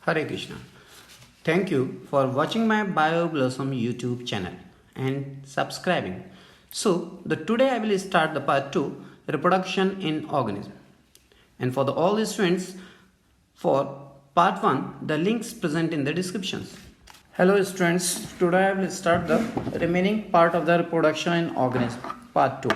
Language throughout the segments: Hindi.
Hare Krishna. Thank you for watching my BioBlossom YouTube channel and subscribing. So, today I will start the part 2, reproduction in organism. And for all the students, for part 1, the links present in the descriptions. Hello students, today I will start the remaining part of the reproduction in organism, part 2.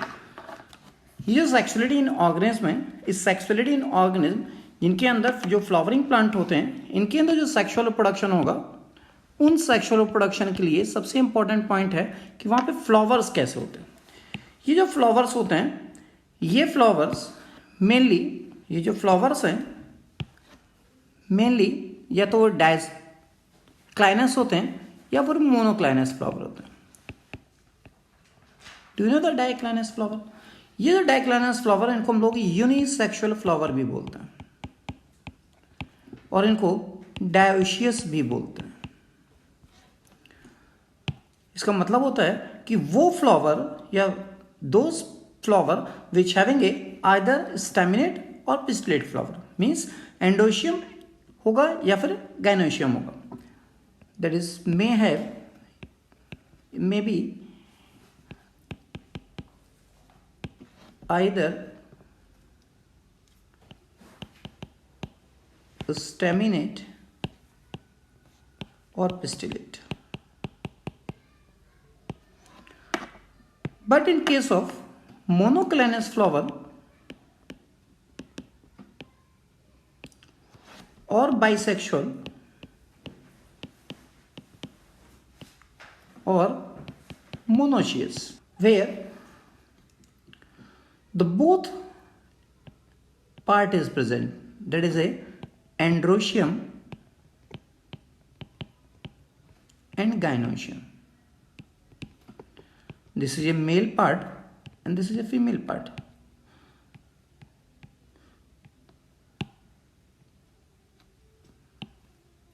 ये सेक्सुअलिटी इन ऑर्गेनिज्म है, इस सेक्सुअलिटी इन ऑर्गेनिज्म जिनके अंदर जो फ्लावरिंग प्लांट होते हैं, इनके अंदर जो सेक्सुअल प्रोडक्शन होगा, उन सेक्सुअल प्रोडक्शन के लिए सबसे इंपॉर्टेंट पॉइंट है कि वहाँ पे फ्लावर्स कैसे होते हैं. ये जो फ्लावर्स होते हैं, ये फ्लावर्स मेनली, ये जो फ्लावर्स हैं मेनली या तो डाइक्लाइनस होते हैं या फिर मोनोक्लाइनस फ्लावर होते हैं. Do you know the diclinous flower? ये जो डाइक्लाइनस फ्लावर है, इनको हम लोग यूनिसेक्सुअल फ्लावर भी बोलते हैं और इनको डायोशियस भी बोलते हैं. इसका मतलब होता है कि वो फ्लावर या those flower which having a either staminate और पिस्टिलेट फ्लावर, मीन्स एंडोशियम होगा या फिर गाइनोशियम होगा. That is may be either staminate or pistillate. But in case of monoclynous flower or bisexual or monoecious, where the both part is present, that is a androecium and gynoecium. This is a male part and this is a female part.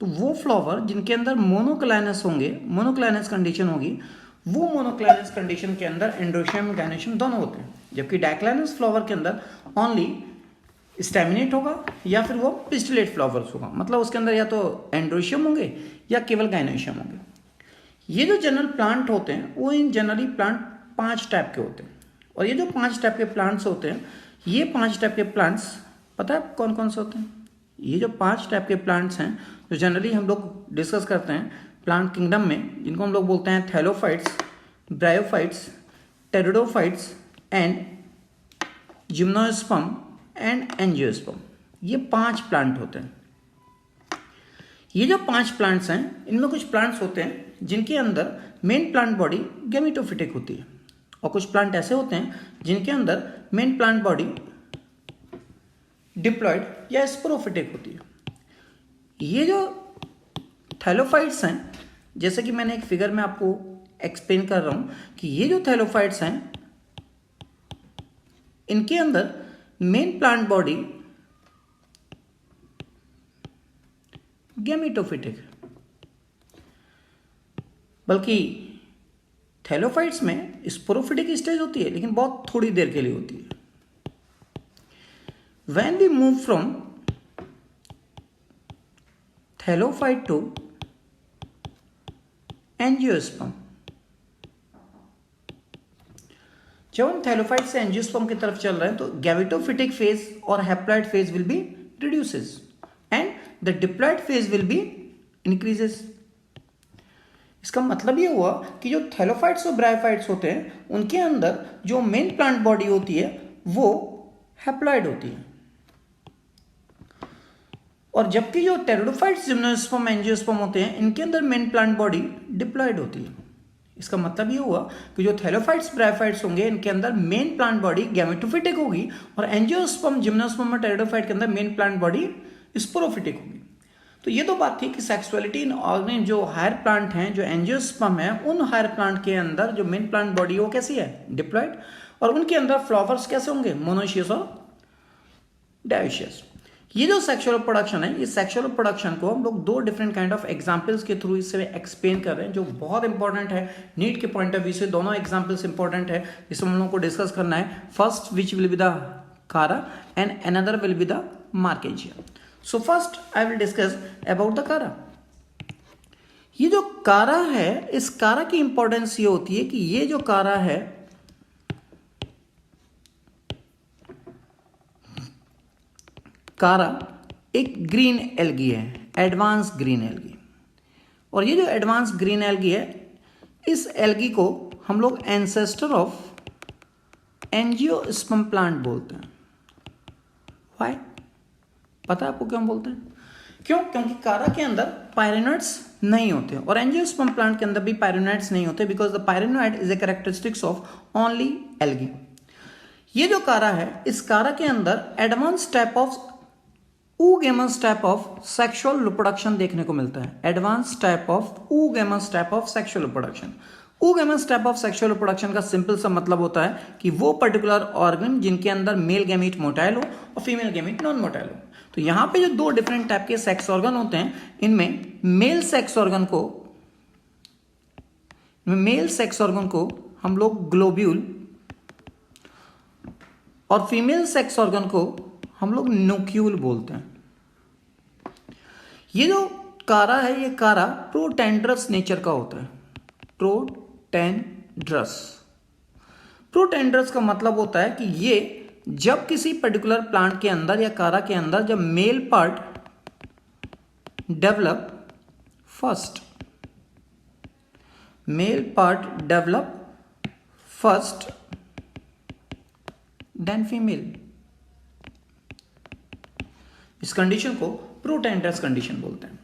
तो वो फ्लावर जिनके अंदर मोनोक्लाइनस होंगे, मोनोक्लाइनस कंडीशन होगी, वो मोनोक्लाइनस कंडीशन के अंदर एंड्रोशियम गाइनोशियम दोनों होते हैं. जबकि डाइक्लाइनस फ्लावर के अंदर ओनली स्टैमिनेट होगा या फिर वो पिस्टिलेट फ्लावर्स होगा, मतलब उसके अंदर या तो एंड्रोशियम होंगे या केवल गाइनोशियम होंगे. ये जो जनरल प्लांट होते हैं वो इन जनरली प्लांट 5 टाइप के होते हैं. और ये जो 5 टाइप के प्लांट्स होते हैं, ये 5 टाइप के प्लांट्स पता है कौन कौन से होते हैं? ये जो 5 टाइप के प्लांट्स हैं जो जनरली हम लोग डिस्कस करते हैं प्लांट किंगडम में, जिनको हम लोग बोलते हैं thallophytes, bryophytes, pteridophytes and gymnosperm and angiosperm. ये 5 प्लांट होते हैं. ये जो 5 प्लांट्स हैं, इनमें कुछ प्लांट्स होते हैं जिनके अंदर मेन प्लांट बॉडी गैमेटोफिटिक होती है और कुछ प्लांट ऐसे होते हैं जिनके अंदर मेन प्लांट बॉडी डिप्लॉयड या स्पोरोफिटिक होती है. ये जो थैलोफाइट्स हैं, जैसे कि मैंने एक फिगर में आपको एक्सप्लेन कर रहा हूं कि ये जो थैलोफाइट्स हैं, इनके अंदर मेन प्लांट बॉडी गैमेटोफिटिक है, बल्कि थैलोफाइट्स में स्पोरोफिटिक स्टेज होती है लेकिन बहुत थोड़ी देर के लिए होती है. When we move from thallophyte to angiosperm, जब हम थैलोफाइट से एंजियोस्पर्म की तरफ चल रहे हैं तो गैमेटोफिटिक फेज और haploid phase will be reduces and the diploid phase will be increases. इसका मतलब ये हुआ कि जो थैलोफाइट्स और ब्रायोफाइट्स होते हैं, उनके अंदर जो मेन प्लांट बॉडी होती है वो हैप्लॉइड होती है, और जबकि जो टेरिडोफाइट्स, जिम्नोस्पर्म, एंजियोस्पर्म होते हैं, इनके अंदर मेन प्लांट बॉडी डिप्लॉयड होती है. इसका मतलब ये हुआ कि जो थैलोफाइट्स, ब्रायोफाइट्स होंगे, इनके अंदर मेन प्लांट बॉडी गैमेटोफिटिक होगी और एंजियोस्पर्म, जिम्नोस्पर्म और टेरिडोफाइट के अंदर मेन प्लांट बॉडी स्पोरोफिटिक होगी. तो ये तो बात थी कि सेक्सुअलिटी इन ऑर्गेनिज्म, जो हायर प्लांट हैं, जो एंजियोस्पर्म है, उन हायर प्लांट के अंदर जो मेन प्लांट बॉडी है वो कैसी है? डिप्लॉयड. और उनके अंदर फ्लावर्स कैसे होंगे? मोनोशियस और डायोशियस. ये जो सेक्सुअल प्रोडक्शन है, इस सेक्सुअल प्रोडक्शन को हम लोग 2 डिफरेंट काइंड ऑफ एग्जांपल्स के थ्रू इससे एक्सप्लेन कर रहे हैं, जो बहुत इंपॉर्टेंट है नीट के पॉइंट ऑफ व्यू से. दोनों एग्जांपल्स इंपॉर्टेंट है, इसमें हम लोगों को डिस्कस करना है. First which will be the Chara and another will be the मार्केजिया. So first I will discuss about the Chara. ये जो कारा है, इस कारा की इंपॉर्टेंस ये होती है कि ये जो कारा है कारा एक ग्रीन एल्गी है, एडवांस ग्रीन एल्गी। और ये जो एडवांस ग्रीन एल्गी है, इस एल्गी को हम लोग एंसेस्टर ऑफ एंजियोस्पर्म प्लांट बोलते हैं। व्हाई? पता है आपको क्यों बोलते हैं? क्योंकि कारा के अंदर पायरेनोइड्स नहीं होते और एंजियोस्पर्म प्लांट के अंदर भी पायरेनोइड्स नहीं होते, because the pyrenoid is a characteristics of only algae. ये जो कारा है, इस कारा के अंदर advance type of oogamous type of sexual reproduction देखने को मिलता है। Advance type of oogamous type of sexual reproduction. oogamous type of sexual reproduction का सिंपल सा मतलब होता है कि वो पर्टिकुलर ऑर्गन जिनके अंदर मेल गैमीट मोटाइल हो और फीमेल गैमीट नॉन मोटाइल हो। तो यहां पे जो दो डिफरेंट टाइप के सेक्स ऑर्गन होते हैं, इनमें मेल सेक्स ऑर्गन को हम लोग ग्लोब्यूल और फीमेल सेक्स ऑर्गन को हम लोग न्यूक्यूल बोलते हैं। ये जो कारा है, ये कारा प्रोटेंड्रस नेचर का होता है। प्रोटेंड्रस का मतलब होता है कि ये जब किसी पर्टिकुलर प्लांट के अंदर या कारा के अंदर जब male part develop first then female, इस कंडीशन को प्रोटेंड्रस कंडीशन बोलते हैं।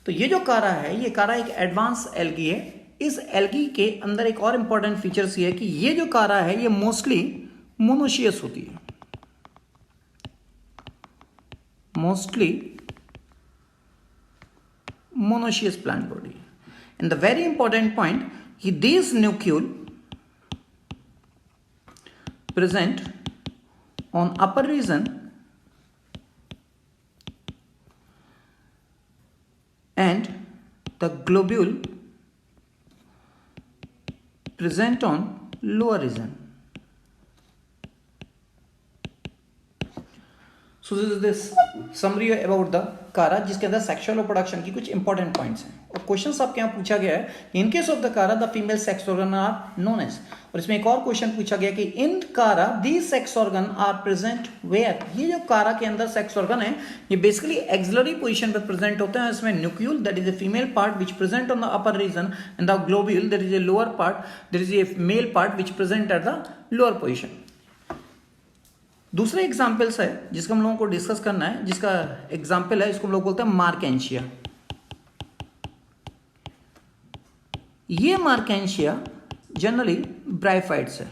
तो ये जो कारा है, ये कारा एक एडवांस एल्गी है। इस एल्गी के अंदर एक और इंपॉर्टेंट फीचर्स ये है कि ये जो कारा है, ये मोस्टली मोनोशियस होती है। Monoecious plant body. And the very important point कि this nucule present on upper region and the globule present on lower region. So this summary about the कारा, जिसके अंदर सेक्सुअल रिप्रोडक्शन की कुछ इंपॉर्टेंट पॉइंट्स हैं। और क्वेश्चन आपके यहाँ पूछा गया है, in case of the Chara the female sex organ are known as. और इसमें एक और क्वेश्चन पूछा गया कि in Chara the sex organ are present where. ये जो कारा के अंदर सेक्स ऑर्गन है, ये बेसिकली एक्सिलरी पोजीशन पर प्रेजेंट होते हैं। इसमें nucule that is a female part which present on the upper region and the globule that is a lower part that is a male part which present at the lower position. दूसरा एग्जाम्पल्स है जिसका हम लोगों को डिस्कस करना है, जिसका एग्जाम्पल है, इसको हम लोग बोलते हैं मार्केंशिया। ये मार्केंशिया जनरली ब्रायोफाइट्स है,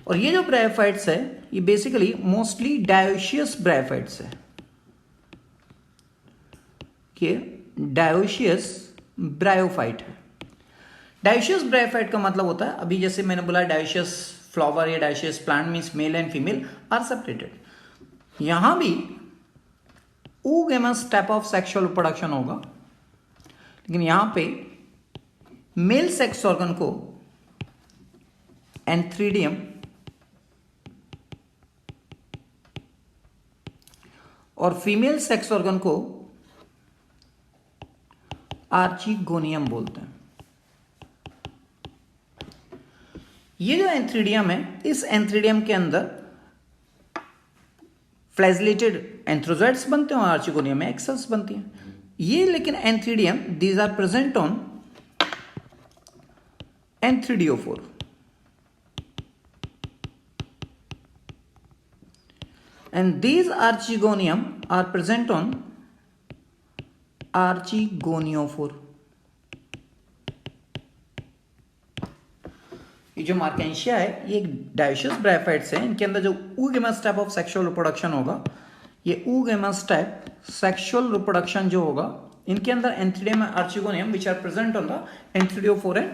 और ये जो ब्रायोफाइट्स है, ये बेसिकली मोस्टली डायोशियस ब्रायोफाइट्स है। ये डायोशियस ब्रायोफाइट है। डायोशियस ब्रायोफाइट का मतलब होता है, अभी जैसे मैंने बोला डायोशियस फ्लावर या dioecious plant means male and female are separated. यहां भी oogamous type of sexual reproduction होगा, लेकिन यहां पे मेल सेक्स ऑर्गन को एंथ्रीडियम और फीमेल सेक्स ऑर्गन को आर्चिगोनियम बोलते हैं। ये जो एंथ्रीडियम है, इस एंथ्रीडियम के अंदर फ्लैजिलेटेड एंथ्रोजोइड्स बनते हैं और आर्चिगोनियम में एक्सेल्स बनती हैं। ये लेकिन antheridium these are present on antheridiophore. And these archegonium are present on archegoniophore. ये जो मार्केंशिया है, ये एक डायोशियस ब्रायोफाइट्स है। इनके अंदर जो oogamous type of sexual reproduction होगा, ये oogamous टाइप सेक्सुअल रिप्रोडक्शन जो होगा, इनके अंदर antheridium and archegonium which are present on the antheridiophore and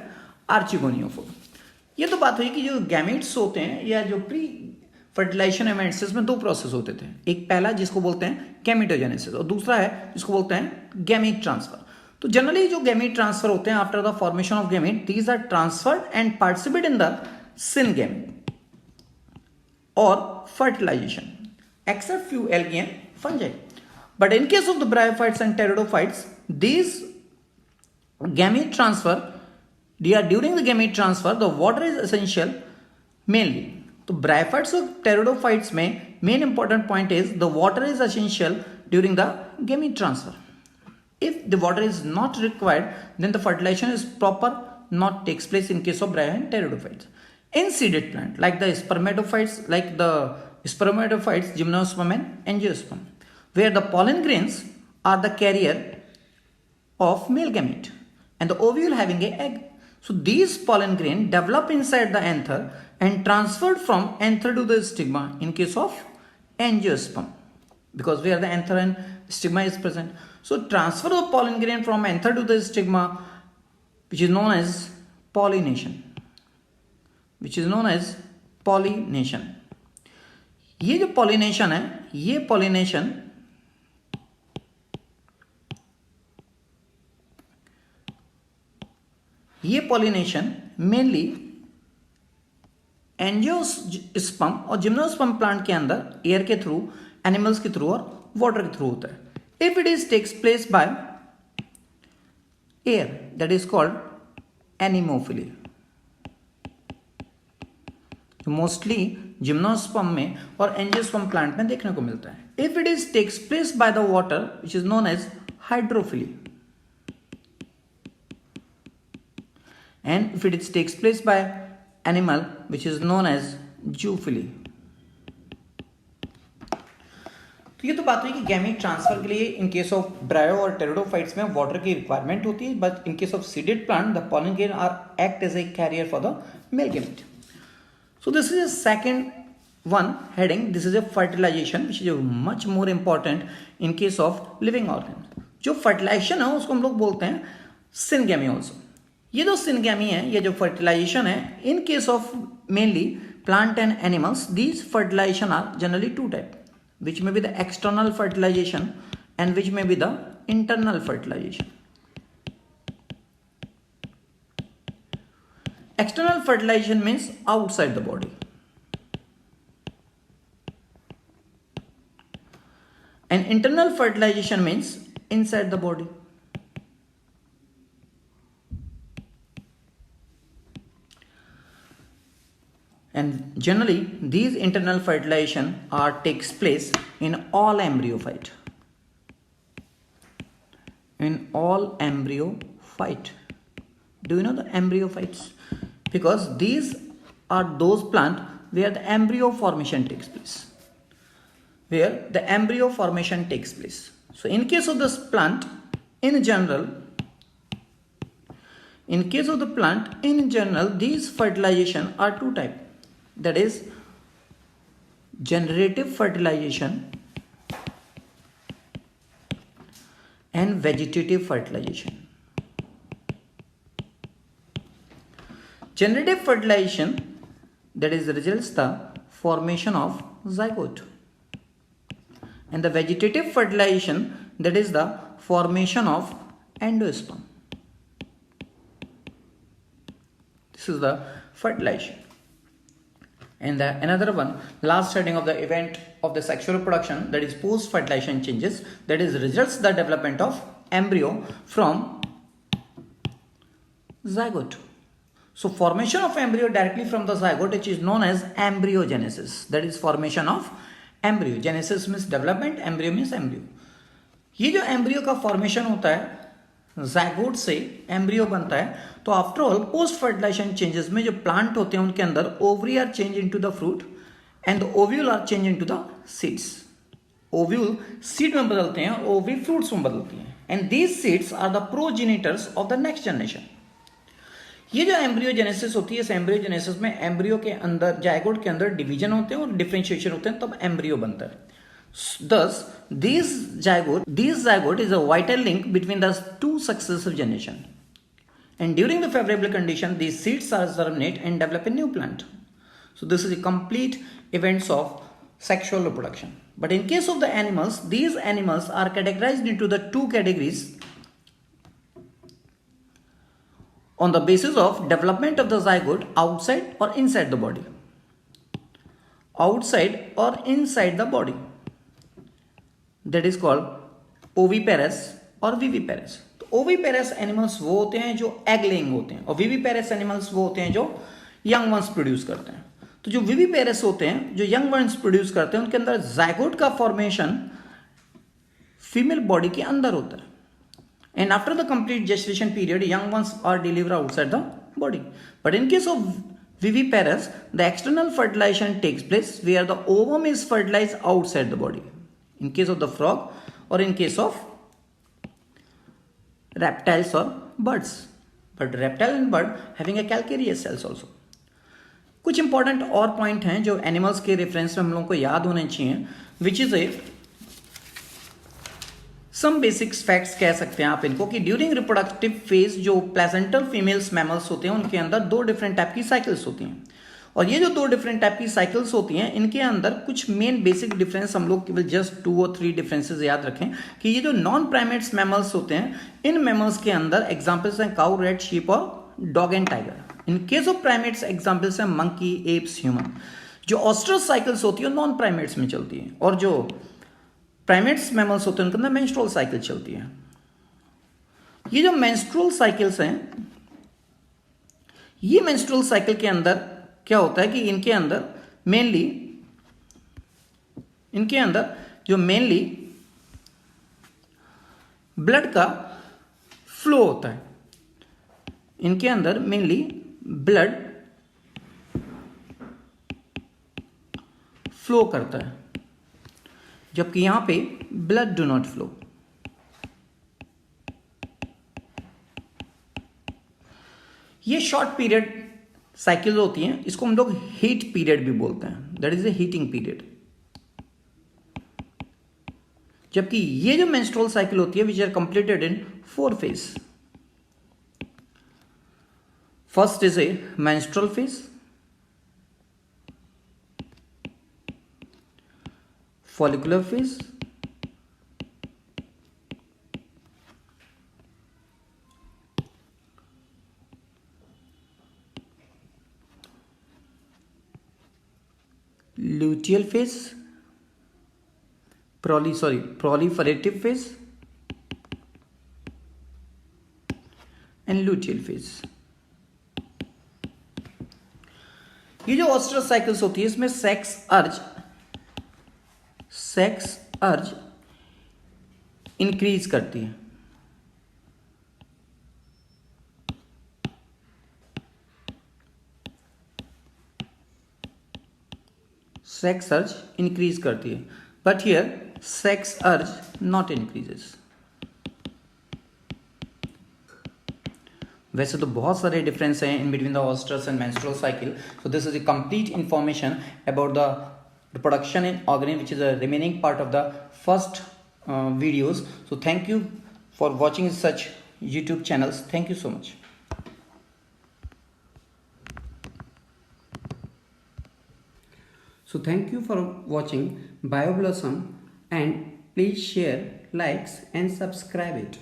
archegoniophore. ये तो बात हुई कि जो गैमेट्स होते हैं या जो प्री फर्टिलाइजेशन इवेंट्स में दो प्रोसेस होते थे। एक पहला जिसको बोलते हैं गैमेटोजेनेसिस और दूसरा है जिसको बोलते हैं गैमेट ट्रांसफर। तो जनरली जो गैमेट ट्रांसफर होते हैं after the formation of gamete, these are transferred and participate in the syngamy और fertilisation. except few algae and fungi. But in case of the bryophytes and pteridophytes, these gamete transfer, during the gamete transfer, the water is essential mainly. तो bryophytes और pteridophytes में main important point is the water is essential during the gamete transfer. If the water is not required, then the fertilization is proper, not takes place in case of bryo and pteridophytes. In seeded plant, like the spermatophytes, gymnosperm and angiosperm, where the pollen grains are the carrier of male gamete and the ovule having an egg. So these pollen grain develop inside the anther and transferred from anther to the stigma in case of angiosperm, because where the anther and stigma is present. So transfer of pollen grain from anther to the stigma, which is known as pollination. ये जो pollination है, ये pollination mainly एंजियोस्पर्म और जिम्नोस्पर्म प्लांट के अंदर एयर के थ्रू, एनिमल्स के थ्रू और वाटर के थ्रू होता है. If it is takes place by air, that is called anemophily. Mostly gymnosperm में और एंजियोस्पर्म प्लांट में देखने को मिलता है. If it is takes place by the water, which is known as hydrophily. And if it takes place by animal, which is known as zoophily. तो ये तो बात हुई कि गैमेट ट्रांसफर के लिए इन केस ऑफ ब्रायो और टेरिडोफाइट्स में वाटर की रिक्वायरमेंट होती है, but in case of seeded plant the pollen grain are act as a carrier for the male gamete. So this is a second one heading. This is a fertilization, which is much more important in case of living organs. जो फर्टिलाइजेशन है उसको हम लोग बोलते हैं सिनगेमी ऑल्सो. ये जो सिनगेमी है, ये जो फर्टिलाइजेशन है, in case of mainly plant and animals, these fertilisation are generally two type, which may be the external fertilisation and which may be the internal fertilisation. External fertilization means outside the body, and internal fertilization means inside the body. And generally these internal fertilization takes place in all embryophyte. In all embryophyte. Do you know the embryophytes? Because these are those plant where the embryo formation takes place. Where the embryo formation takes place. So in case of this plant, in general, these fertilization are two type. That is generative fertilization and vegetative fertilization. Generative fertilization, that is results the formation of zygote, and the vegetative fertilization, that is the formation of endosperm. This is the fertilization. And another one, last heading of the event of the sexual reproduction, that is post fertilization changes, that is results the development of embryo from zygote. So formation of embryo directly from the zygote, which is known as embryo genesis. That is formation of embryo. Genesis means development, embryo means embryo. ये जो embryo का formation होता है zygote से embryo बनता है, तो after all post fertilisation changes में जो प्लांट होते हैं उनके अंदर ovary are change into the fruit and the ovule are change into the seeds. Ovule seed में बदलते हैं, ओवरी फ्रूट्स में बदलती हैं, and these seeds are the progenitors of the next generation. ये जो एम्ब्रियो जेनेसिस होती है, इस एम्ब्रियो जेनेसिस में एम्ब्रियो के अंदर जाइगोट के अंदर डिवीजन होते हैं और डिफरेंशिएशन होते हैं, तब एम्ब्रियो बनता है. Thus, this zygote is a vital link between the two successive generation. And during the favorable condition, these seeds are germinate and develop a new plant. So this is a complete events of sexual reproduction. But in case of the animals, these animals are categorized into the two categories on the basis of development of the zygote outside or inside the body. Outside or inside the body. That is called oviparous और विविपेरस। तो ओविपेरस एनिमल्स वो होते हैं जो एग लेइंग होते हैं और विविपेरस एनिमल्स वो होते हैं जो यंग वंस प्रोड्यूस करते हैं। तो जो विविपेरस होते हैं जो यंग वंस प्रोड्यूस करते हैं उनके अंदर जाइगोट का फॉर्मेशन फीमेल बॉडी के अंदर होता है and after the complete gestation period young ones are deliver outside the body. But in case of viviparous the external fertilization takes place where the ovum is fertilized outside the body in case of the frog or in case of reptiles or birds, but reptile and bird having a calcareous cells also। कुछ इंपॉर्टेंट और पॉइंट हैं जो एनिमल्स के रेफरेंस में हम लोगों को याद होने चाहिए, which is a some basics facts कह सकते हैं आप इनको कि ड्यूरिंग रिप्रोडक्टिव फेज जो प्लेसेंटल फीमेल्स मैमल्स होते हैं उनके अंदर दो डिफरेंट टाइप की साइकिल्स होती हैं और ये जो दो डिफरेंट टाइप की साइकिल्स होती हैं इनके अंदर कुछ मेन बेसिक डिफरेंस हम लोग केवल जस्ट 2 और 3 डिफरेंसेस याद रखें कि ये जो नॉन प्राइमेट्स मैमल्स होते हैं इन मैमल्स के अंदर एग्जांपल्स हैं काऊ, रैट, शीप और dog and tiger. In case of primates examples हैं मंकी, एप्स, ह्यूमन। जो ऑस्ट्रस साइकिल्स होती है नॉन प्राइमेट्स में चलती है और जो प्राइमेट्स मैमल्स होते हैं उनके अंदर मेंस्ट्रुअल साइकिल चलती है। ये जो मेंस्ट्रुअल साइकिल्स हैं ये मेंस्ट्रुअल साइकिल के अंदर क्या होता है कि इनके अंदर मेनली ब्लड का फ्लो होता है। इनके अंदर मेनली ब्लड फ्लो करता है जबकि यहां पे ब्लड डू नॉट फ्लो। ये शॉर्ट पीरियड साइकिल होती हैं, इसको हम लोग हीट पीरियड भी बोलते हैं, that is a heating period. जबकि ये जो मेंस्ट्रुअल साइकिल होती है which are completed in 4 phase. First is a menstrual phase, follicular phase, luteal phase, proliferative phase and luteal phase। ये जो ऑस्ट्रस साइकिल्स होती है इसमें सेक्स अर्ज इंक्रीज करती है। सेक्स अर्ज इंक्रीज करती है बट हियर सेक्स अर्ज नॉट इंक्रीजेस। वैसे तो बहुत सारे डिफरेंस हैं in between the oestrus and menstrual cycle. So this is the complete information about the reproduction in organism, which is a remaining part of the first videos. So thank you for watching such YouTube channels. Thank you so much. So thank you for watching BioBlossom and please share, likes and subscribe it.